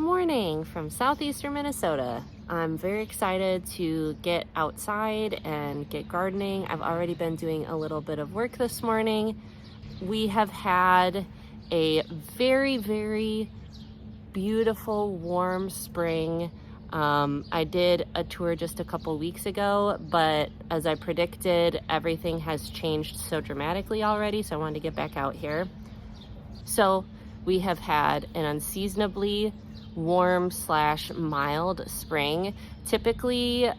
morning from southeastern Minnesota. I'm very excited to get outside and get gardening. I've already been doing a little bit of work this morning. We have had a very beautiful warm spring. I did a tour just a couple weeks ago, but as I predicted, everything has changed so dramatically already, so I wanted to get back out here. So we have had an unseasonably warm / mild spring. Typically,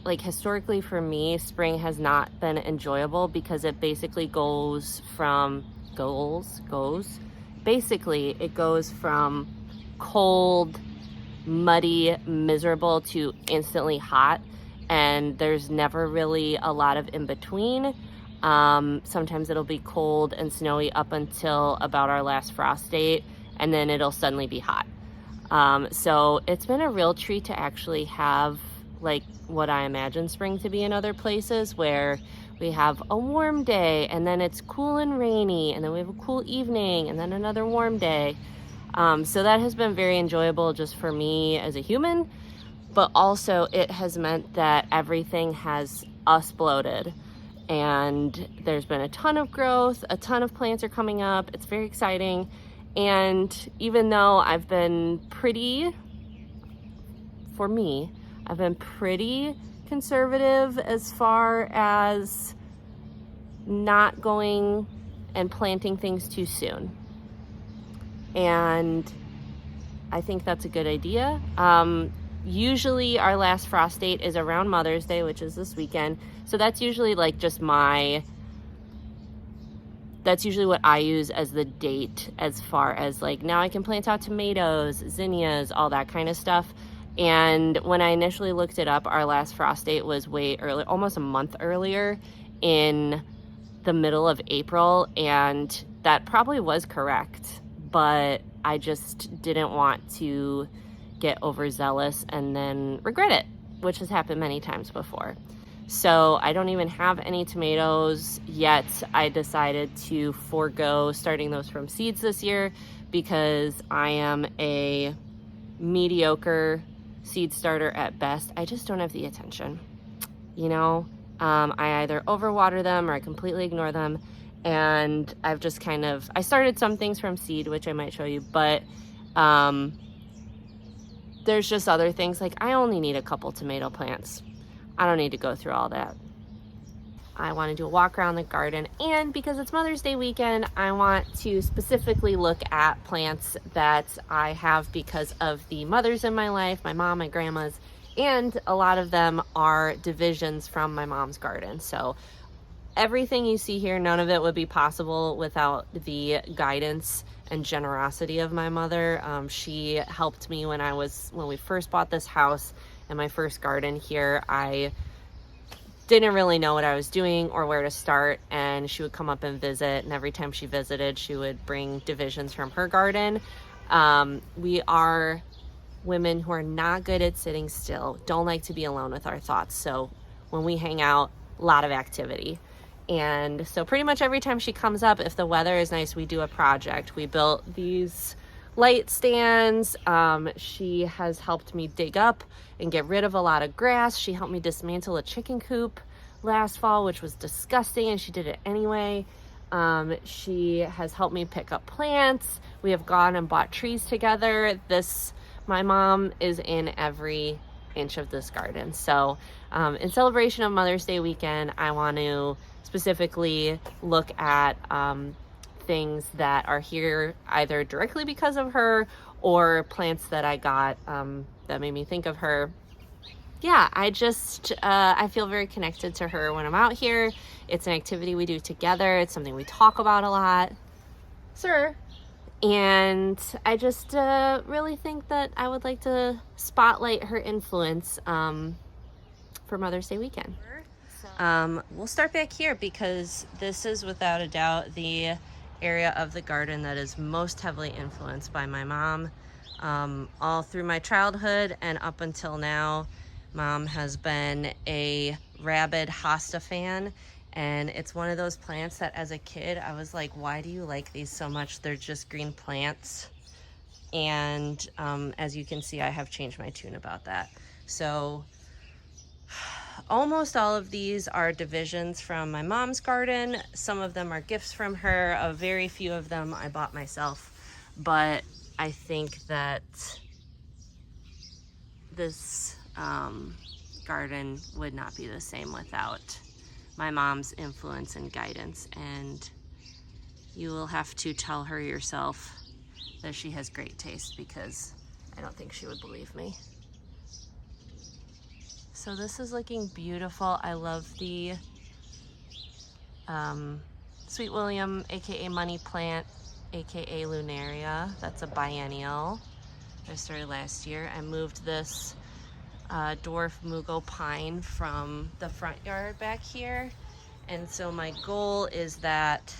like historically for me, spring has not been enjoyable because it basically goes from cold, muddy, miserable to instantly hot, and there's never really a lot of in between. Sometimes it'll be cold and snowy up until about our last frost date, and then it'll suddenly be hot. So it's been a real treat to actually have like what I imagine spring to be in other places, where we have a warm day and then it's cool and rainy, and then we have a cool evening and then another warm day. So that has been very enjoyable just for me as a human, but also it has meant that everything has exploded. And there's been a ton of growth, a ton of plants are coming up. It's very exciting. And even though I've been pretty conservative as far as not going and planting things too soon. And I think that's a good idea. Usually our last frost date is around Mother's Day, which is this weekend. So that's usually like that's usually what I use as the date, as far as like, now I can plant out tomatoes, zinnias, all that kind of stuff. And when I initially looked it up, our last frost date was way early, almost a month earlier, in the middle of April. And that probably was correct, but I just didn't want to get overzealous and then regret it, which has happened many times before. So I don't even have any tomatoes yet. I decided to forego starting those from seeds this year because I am a mediocre seed starter at best. I just don't have the attention, I either overwater them or I completely ignore them. And I've just I started some things from seed, which I might show you, but there's just other things, like I only need a couple tomato plants. I don't need to go through all that. I want to do a walk around the garden, and because it's Mother's Day weekend, I want to specifically look at plants that I have because of the mothers in my life, my mom, my grandma's, and a lot of them are divisions from my mom's garden. So everything you see here, none of it would be possible without the guidance and generosity of my mother. She helped me when we first bought this house and my first garden here. I didn't really know what I was doing or where to start, and she would come up and visit, and every time she visited, she would bring divisions from her garden. We are women who are not good at sitting still, don't like to be alone with our thoughts. So when we hang out, a lot of activity. And so pretty much every time she comes up, if the weather is nice, we do a project. We built these light stands. She has helped me dig up and get rid of a lot of grass. She helped me dismantle a chicken coop last fall, which was disgusting, and she did it anyway. She has helped me pick up plants. We have gone and bought trees together. My mom is in every inch of this garden. So in celebration of Mother's Day weekend, I want to specifically look at things that are here either directly because of her or plants that I got that made me think of her. Yeah, I feel very connected to her when I'm out here. It's an activity we do together. It's something we talk about a lot. Sir. And I just really think that I would like to spotlight her influence for Mother's Day weekend. We'll start back here because this is without a doubt the area of the garden that is most heavily influenced by my mom. All through my childhood and up until now, Mom has been a rabid hosta fan, and it's one of those plants that as a kid I was like, why do you like these so much? They're just green plants. And as you can see, I have changed my tune about that. So almost all of these are divisions from my mom's garden. Some of them are gifts from her. A very few of them I bought myself. But I think that this garden would not be the same without my mom's influence and guidance. And you will have to tell her yourself that she has great taste, because I don't think she would believe me. So this is looking beautiful. I love the Sweet William, aka money plant, aka lunaria. That's a biennial. I started last year. I moved this dwarf mugo pine from the front yard back here. And so my goal is that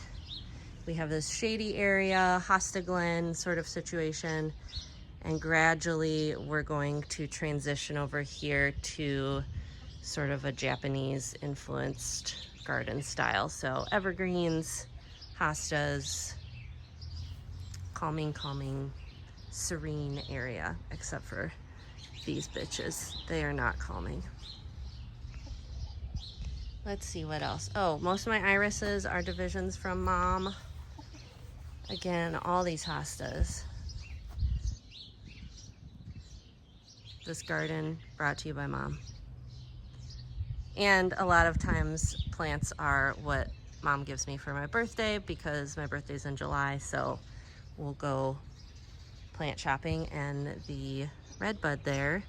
we have this shady area, Hosta Glen sort of situation, and gradually we're going to transition over here to sort of a Japanese influenced garden style. So evergreens, hostas, calming, serene area, except for these bitches. They are not calming. Let's see what else. Oh, most of my irises are divisions from Mom. Again, all these hostas. This garden brought to you by Mom. And a lot of times plants are what Mom gives me for my birthday, because my birthday's in July, so we'll go plant shopping, and the red bud there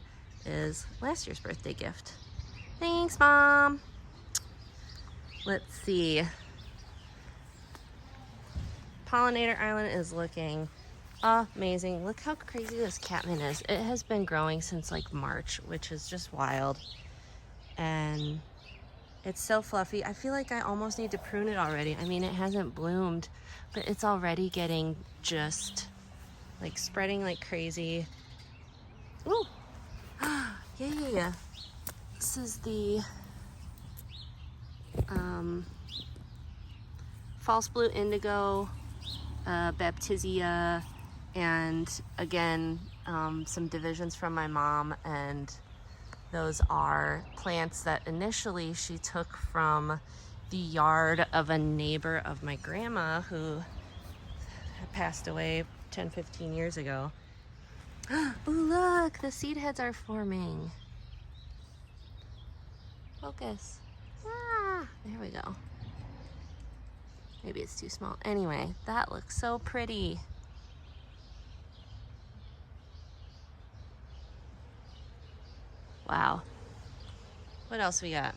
is last year's birthday gift. Thanks, Mom. Let's see. Pollinator Island is looking amazing. Look how crazy this catmint is. It has been growing since like March, which is just wild. And it's so fluffy. I feel like I almost need to prune it already. I mean, it hasn't bloomed, but it's already getting just like spreading like crazy. Ooh. Yeah. This is the false blue indigo, baptisia, and again, some divisions from my mom. And those are plants that initially she took from the yard of a neighbor of my grandma who passed away 10-15 years ago. Ooh, look, the seed heads are forming. Focus. Ah, there we go. Maybe it's too small. Anyway, that looks so pretty. Wow. What else we got?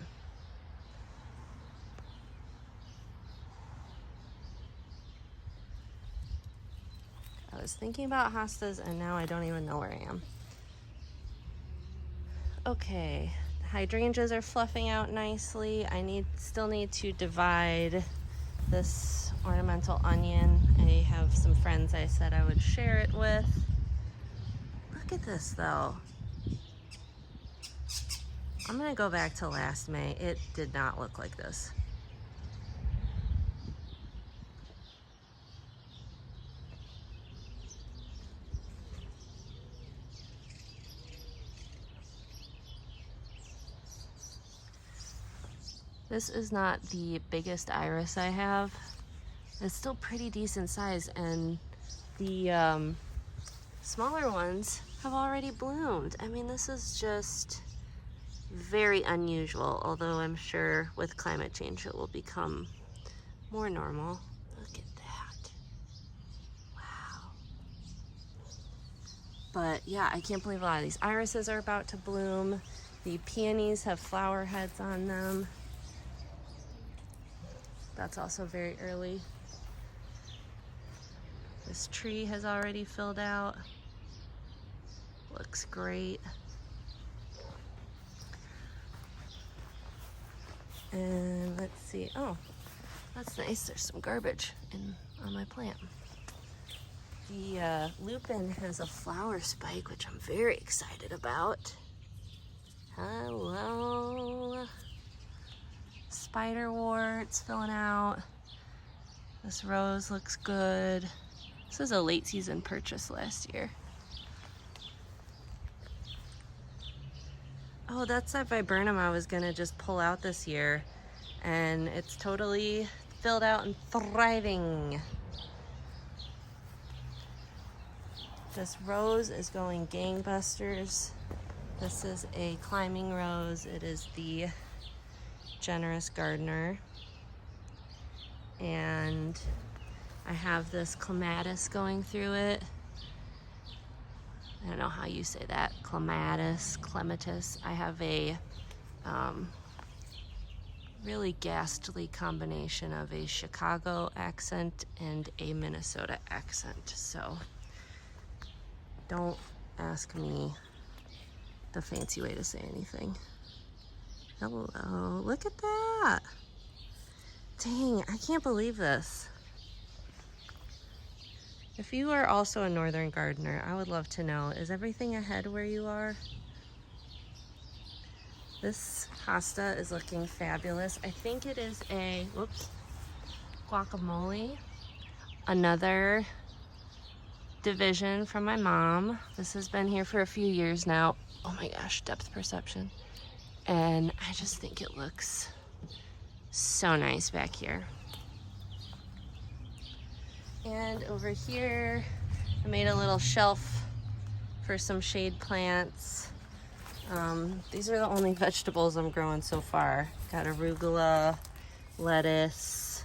I was thinking about hostas and now I don't even know where I am. Okay, the hydrangeas are fluffing out nicely. I still need to divide this ornamental onion. I have some friends I said I would share it with. Look at this though. I'm gonna go back to last May. It did not look like this. This is not the biggest iris I have. It's still pretty decent size, and the smaller ones have already bloomed. I mean, this is just very unusual, although I'm sure with climate change it will become more normal. Look at that. Wow. But yeah, I can't believe a lot of these irises are about to bloom. The peonies have flower heads on them. That's also very early. This tree has already filled out. Looks great. And let's see. Oh, that's nice. There's some garbage on my plant. The lupin has a flower spike, which I'm very excited about. Hello. Spiderwort's filling out. This rose looks good. This is a late season purchase last year. Oh, that's that viburnum I was gonna just pull out this year, and it's totally filled out and thriving. This rose is going gangbusters. This is a climbing rose. It is the Generous Gardener. And I have this clematis going through it. I don't know how you say that. Clematis. I have a really ghastly combination of a Chicago accent and a Minnesota accent. So don't ask me the fancy way to say anything. Hello, look at that. Dang, I can't believe this. If you are also a northern gardener, I would love to know, is everything ahead where you are? This hosta is looking fabulous. I think it is a, whoops, guacamole. Another division from my mom. This has been here for a few years now. Oh my gosh, depth perception. And I just think it looks so nice back here. And over here, I made a little shelf for some shade plants. These are the only vegetables I'm growing so far. Got arugula, lettuce,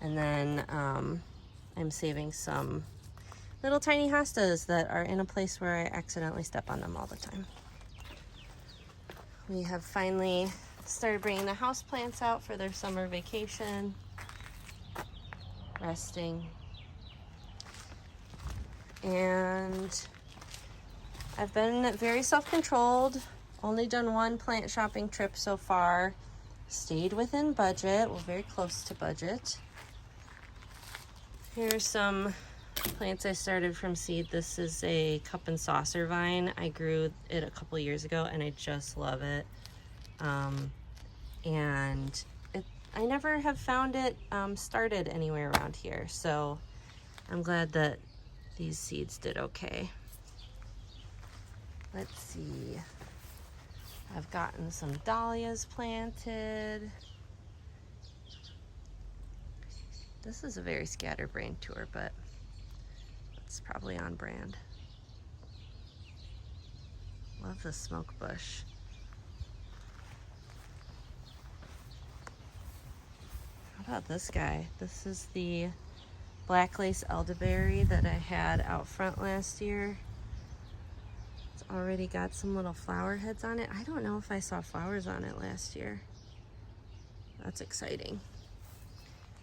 and then I'm saving some little tiny hostas that are in a place where I accidentally step on them all the time. We have finally started bringing the houseplants out for their summer vacation, resting. And I've been very self-controlled, only done one plant shopping trip so far, stayed within budget, well, very close to budget. Here's some plants I started from seed. This is a cup and saucer vine. I grew it a couple years ago and I just love it. I never have found it started anywhere around here, so I'm glad that these seeds did okay. Let's see. I've gotten some dahlias planted. This is a very scatterbrained tour, but it's probably on brand. Love the smoke bush. How about this guy? This is the black lace elderberry that I had out front last year. It's already got some little flower heads on it. I don't know if I saw flowers on it last year. That's exciting.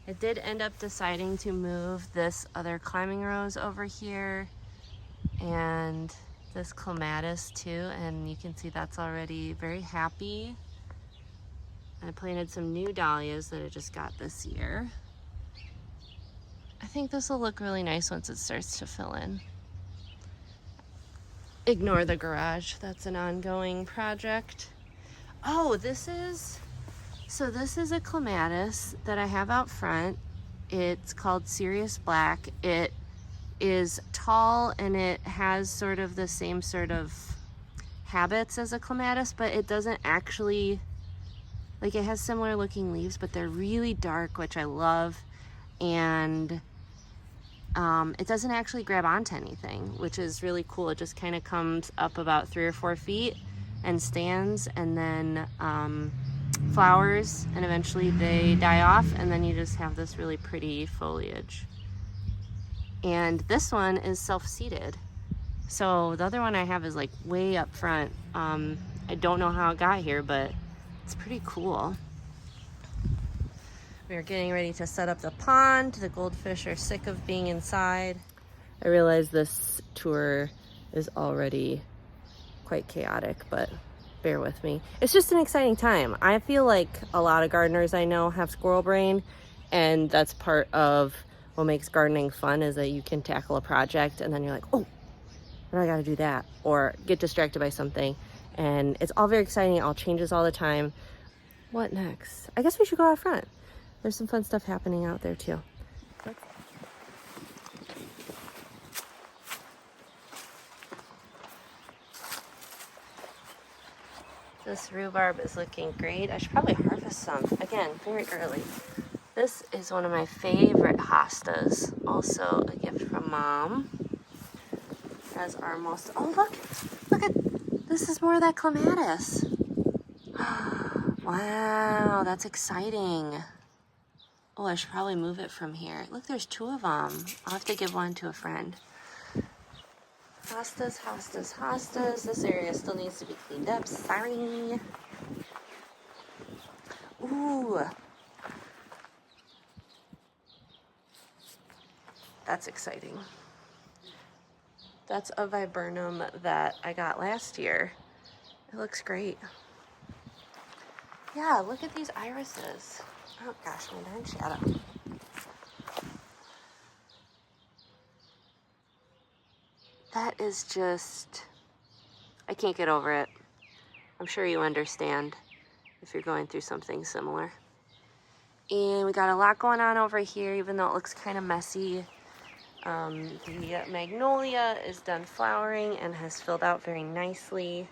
I did end up deciding to move this other climbing rose over here and this clematis too, and you can see that's already very happy. I planted some new dahlias that I just got this year. I think this will look really nice once it starts to fill in. Ignore the garage, that's an ongoing project. Oh, this is a clematis that I have out front. It's called Serious Black. It is tall and it has sort of the same sort of habits as a clematis, but it doesn't actually, like, it has similar looking leaves, but they're really dark, which I love. And it doesn't actually grab onto anything, which is really cool. It just kind of comes up about 3 or 4 feet and stands, and then flowers, and eventually they die off, and then you just have this really pretty foliage. And this one is self-seeded. So the other one I have is like way up front. I don't know how it got here, but it's pretty cool. We're getting ready to set up the pond. The goldfish are sick of being inside. I realize this tour is already quite chaotic, but bear with me. It's just an exciting time. I feel like a lot of gardeners I know have squirrel brain, and that's part of what makes gardening fun, is that you can tackle a project and then you're like, oh, but I gotta do that, or get distracted by something. And it's all very exciting. It all changes all the time. What next? I guess we should go out front. There's some fun stuff happening out there too. This rhubarb is looking great. I should probably harvest some. Again, very early. This is one of my favorite hostas. Also a gift from Mom. As our most, oh look at, this is more of that clematis. Wow, that's exciting. Oh, I should probably move it from here. Look, there's 2 of them. I'll have to give one to a friend. Hostas, hostas, hostas. This area still needs to be cleaned up. Sorry. Ooh. That's exciting. That's a viburnum that I got last year. It looks great. Yeah, look at these irises. Oh gosh, my darn shadow. That is just, I can't get over it. I'm sure you understand if you're going through something similar. And we got a lot going on over here, even though it looks kind of messy. The magnolia is done flowering and has filled out very nicely.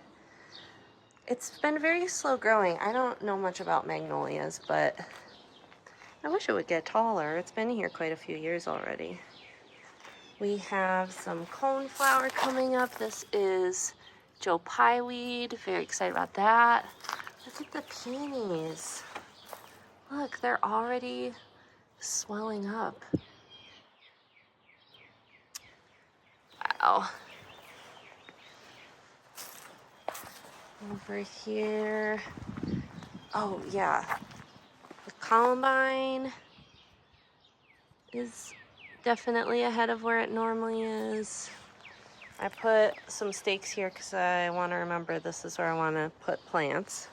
It's been very slow growing. I don't know much about magnolias, but I wish it would get taller. It's been here quite a few years already. We have some coneflower coming up. This is Joe Pye weed. Very excited about that. Look at the peonies. Look, they're already swelling up. Wow. Over here. Oh, yeah. The columbine is definitely ahead of where it normally is. I put some stakes here because I want to remember this is where I want to put plants.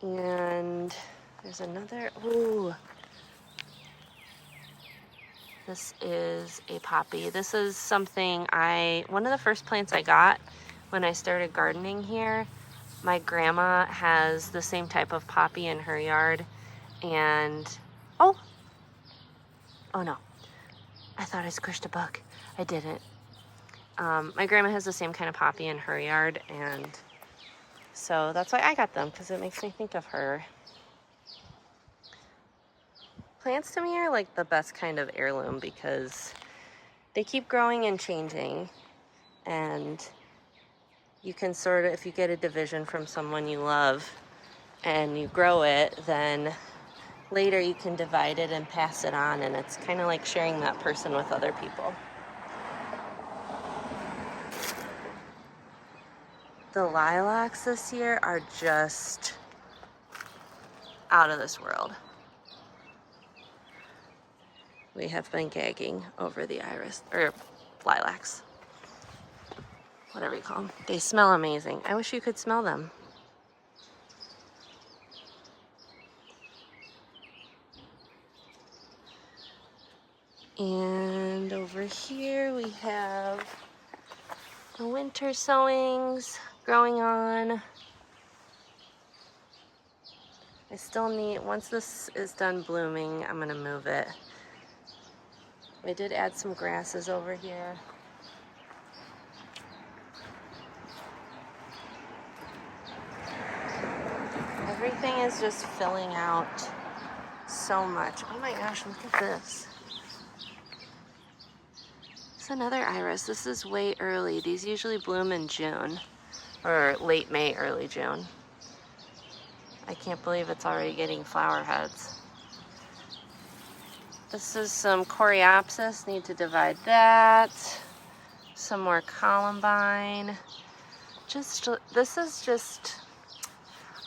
And there's another, ooh. This is a poppy. This is something one of the first plants I got when I started gardening here. My grandma has the same type of poppy in her yard. And, oh no. I thought I squished a bug. I didn't. My grandma has the same kind of poppy in her yard, and so that's why I got them, because it makes me think of her. Plants to me are like the best kind of heirloom because they keep growing and changing, and you can sort of, if you get a division from someone you love and you grow it, then later you can divide it and pass it on, and it's kind of like sharing that person with other people. The lilacs this year are just out of this world. We have been gagging over the iris, or lilacs, whatever you call them. They smell amazing. I wish you could smell them. And over here we have the winter sowings growing on. I still need, once this is done blooming, I'm gonna move it. I did add some grasses over here. Everything is just filling out so much. Oh my gosh, look at this. It's another iris. This is way early. These usually bloom in June, or late May, early June. I can't believe it's already getting flower heads. This is some coreopsis, need to divide that. Some more columbine. This is just,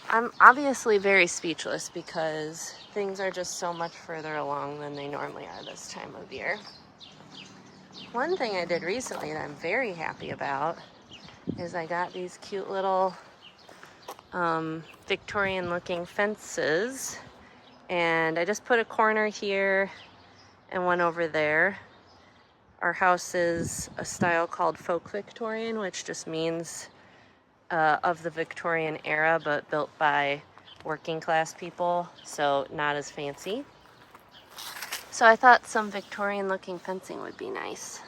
I'm obviously very speechless because things are just so much further along than they normally are this time of year. One thing I did recently that I'm very happy about is I got these cute little Victorian looking fences, and I just put a corner here and one over there. Our house is a style called folk Victorian, which just means of the Victorian era, but built by working class people, so not as fancy. So I thought some Victorian looking fencing would be nice.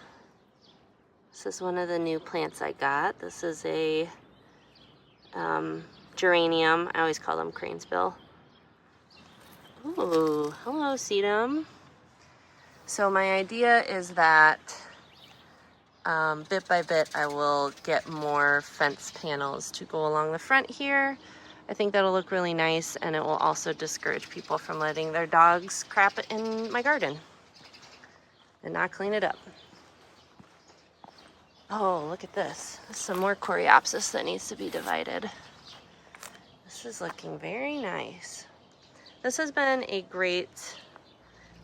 This is one of the new plants I got. This is a geranium. I always call them cranesbill. Ooh, hello, sedum. So my idea is that bit by bit I will get more fence panels to go along the front here. I think that'll look really nice, and it will also discourage people from letting their dogs crap in my garden and not clean it up. Oh, look at this. Some more coreopsis that needs to be divided. This is looking very nice. This has been a great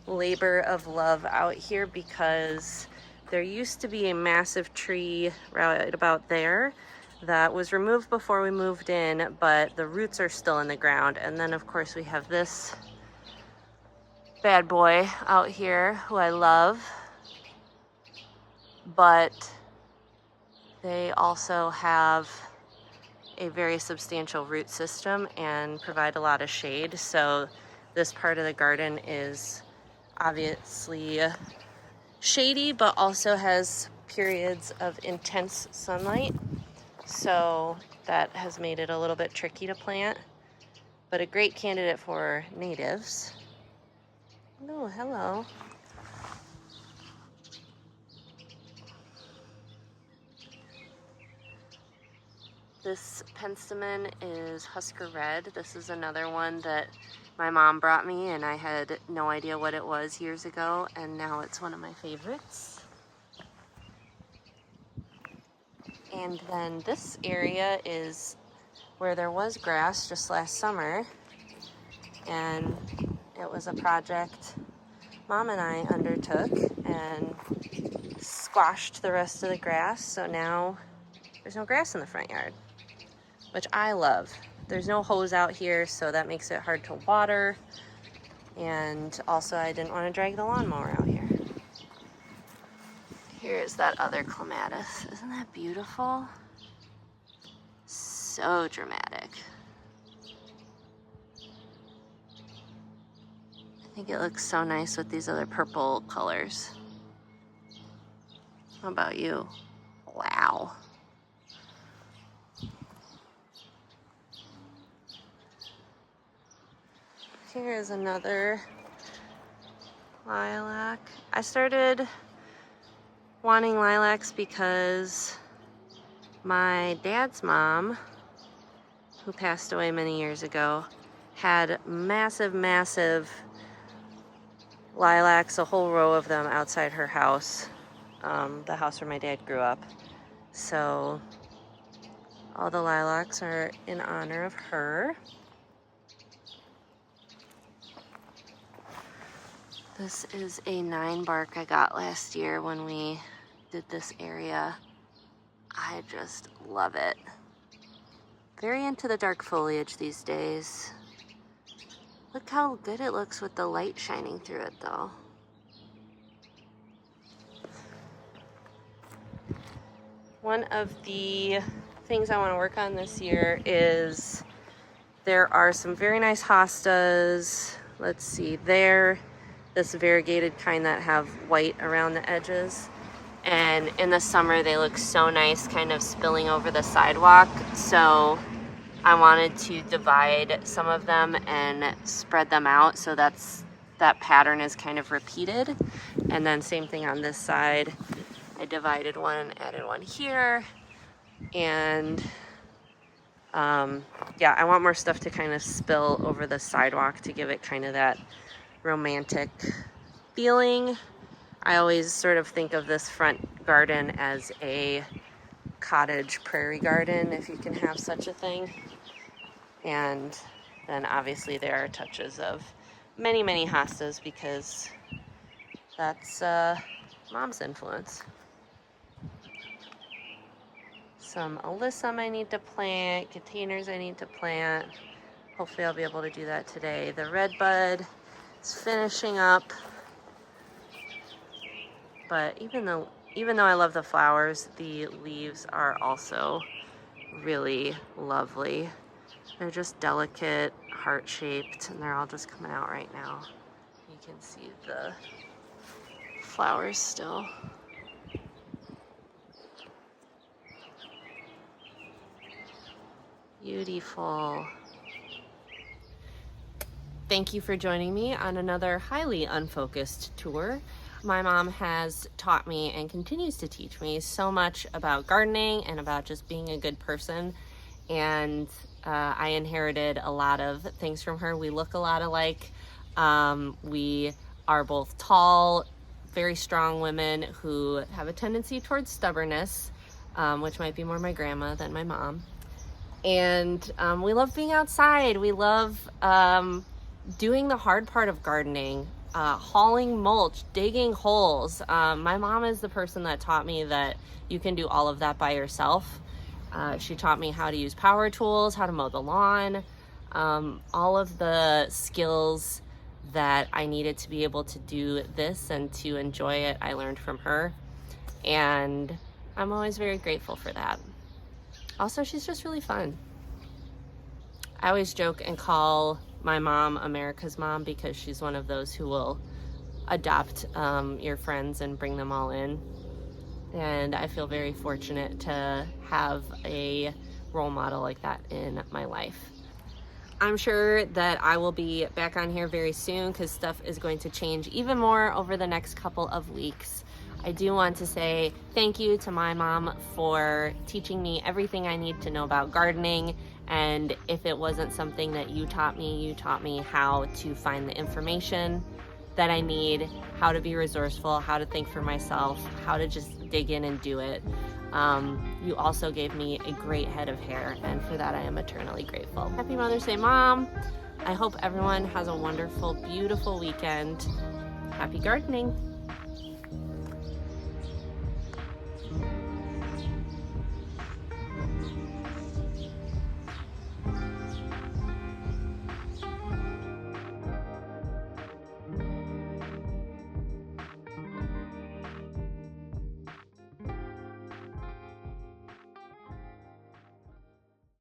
labor of love out here because there used to be a massive tree right about there that was removed before we moved in, but the roots are still in the ground. And then of course we have this bad boy out here who I love, but they also have a very substantial root system and provide a lot of shade. So this part of the garden is obviously shady, but also has periods of intense sunlight. So that has made it a little bit tricky to plant, but a great candidate for natives. Oh, hello. This penstemon is Husker Red. This is another one that my mom brought me and I had no idea what it was years ago, and now it's one of my favorites. And then this area is where there was grass just last summer, and it was a project Mom and I undertook and squashed the rest of the grass, so now there's no grass in the front yard, which I love. There's no hose out here, so that makes it hard to water. And also I didn't want to drag the lawnmower out here. Here's that other clematis. Isn't that beautiful? So dramatic. I think it looks so nice with these other purple colors. How about you? Wow. Here is another lilac. I started wanting lilacs because my dad's mom, who passed away many years ago, had massive lilacs, a whole row of them outside her house, the house where my dad grew up. So all the lilacs are in honor of her. This is a 9 bark I got last year when we did this area. I just love it. Very into the dark foliage these days. Look how good it looks with the light shining through it though. One of the things I want to work on this year is there are some very nice hostas. Let's see, this variegated kind that have white around the edges. And in the summer they look so nice, kind of spilling over the sidewalk. So I wanted to divide some of them and spread them out so that pattern is kind of repeated. And then same thing on this side. I divided one, added one here. And yeah, I want more stuff to kind of spill over the sidewalk to give it kind of that romantic feeling. I always sort of think of this front garden as a cottage prairie garden, if you can have such a thing. And then obviously there are touches of many hostas because that's Mom's influence. Some alyssum I need to plant, containers I need to plant. Hopefully I'll be able to do that today. The red bud is finishing up. But even though I love the flowers, the leaves are also really lovely. They're just delicate, heart-shaped, and they're all just coming out right now. You can see the flowers still. Beautiful. Thank you for joining me on another highly unfocused tour. My mom has taught me and continues to teach me so much about gardening and about just being a good person. And I inherited a lot of things from her. We look a lot alike. We are both tall, very strong women who have a tendency towards stubbornness, which might be more my grandma than my mom. And we love being outside. We love doing the hard part of gardening, hauling mulch, digging holes. My mom is the person that taught me that you can do all of that by yourself. She taught me how to use power tools, how to mow the lawn, all of the skills that I needed to be able to do this and to enjoy it, I learned from her. And I'm always very grateful for that. Also, she's just really fun. I always joke and call my mom America's mom because she's one of those who will adopt your friends and bring them all in. And I feel very fortunate to have a role model like that in my life. I'm sure that I will be back on here very soon because stuff is going to change even more over the next couple of weeks. I do want to say thank you to my mom for teaching me everything I need to know about gardening. And if it wasn't something that you taught me how to find the information that I need, how to be resourceful, how to think for myself, how to just dig in and do it. You also gave me a great head of hair, and for that I am eternally grateful. Happy Mother's Day, Mom. I hope everyone has a wonderful, beautiful weekend. Happy gardening.